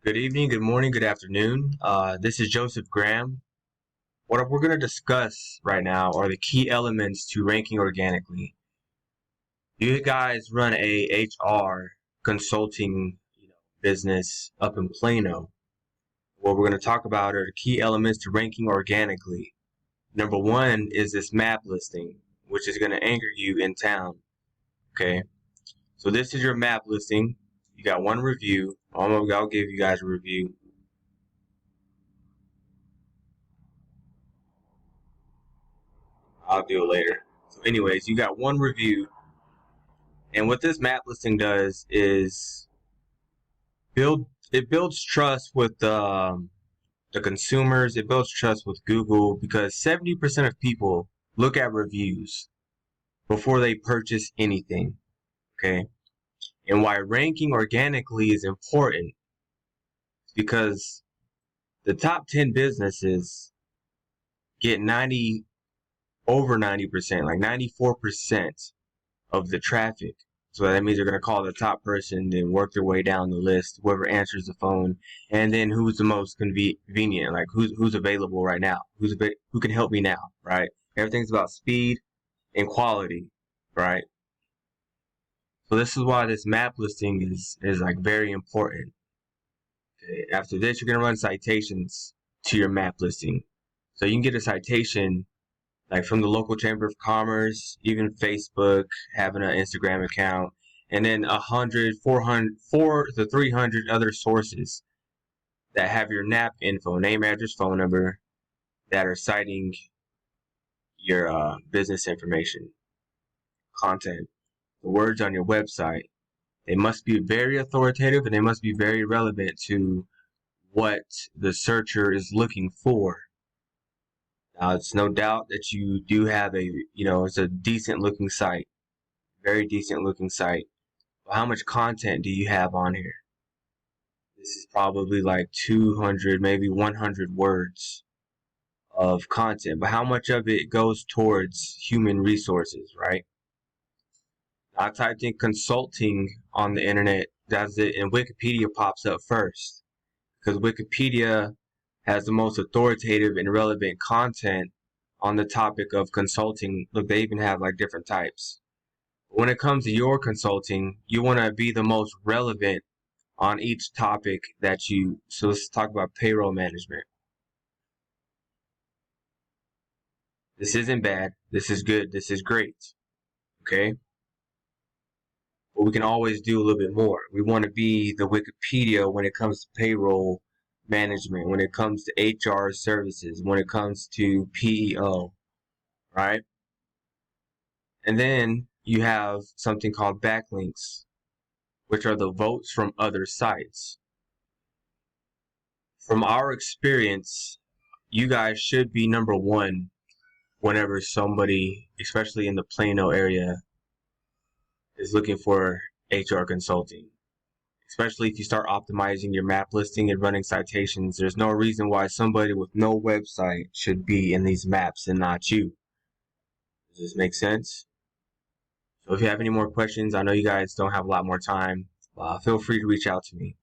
Good evening, good morning, good afternoon. This is Joseph Graham. What we're going to discuss right now are the key elements to ranking organically. You guys run a HR consulting business up in Plano. What we're going to talk about are the key elements to ranking organically. Number one is this map listing, which is going to anchor you in town. Okay, so this is your map listing. You got one review. I'll give you guys a review. I'll do it later. So anyways, you got one review. And what this map listing does is builds trust with the consumers. It builds trust with Google because 70% of people look at reviews before they purchase anything. Okay. And why ranking organically is important is because the top 10 businesses get over 90%, like 94% of the traffic. So that means they're going to call the top person, then work their way down the list, whoever answers the phone, and then who's the most convenient, like who's available right now, who can help me now, right? Everything's about speed and quality, right? So this is why this map listing is like very important. Okay. After this, you're going to run citations to your map listing. So you can get a citation like from the local chamber of commerce, even Facebook, having an Instagram account, and then 400 to 300 other sources that have your NAP info, name, address, phone number, that are citing your business information, content, the words on your website. They must be very authoritative and they must be very relevant to what the searcher is looking for. Now, it's no doubt that you do have it's a decent looking site, very decent looking site. But how much content do you have on here? This is probably like 200, maybe 100 words of content. But how much of it goes towards human resources, right? I typed in consulting on the internet, does it, and Wikipedia pops up first because Wikipedia has the most authoritative and relevant content on the topic of consulting. Look, they even have like different types. When it comes to your consulting, you want to be the most relevant on each topic so let's talk about payroll management. This isn't bad. This is good. This is great. Okay. But we can always do a little bit more. We want to be the Wikipedia when it comes to payroll management, when it comes to HR services, when it comes to PEO, right? And then you have something called backlinks, which are the votes from other sites. From our experience, you guys should be number one whenever somebody, especially in the Plano area, is looking for HR consulting. Especially if you start optimizing your map listing and running citations, there's no reason why somebody with no website should be in these maps and not you. Does this make sense? So if you have any more questions, I know you guys don't have a lot more time. Feel free to reach out to me.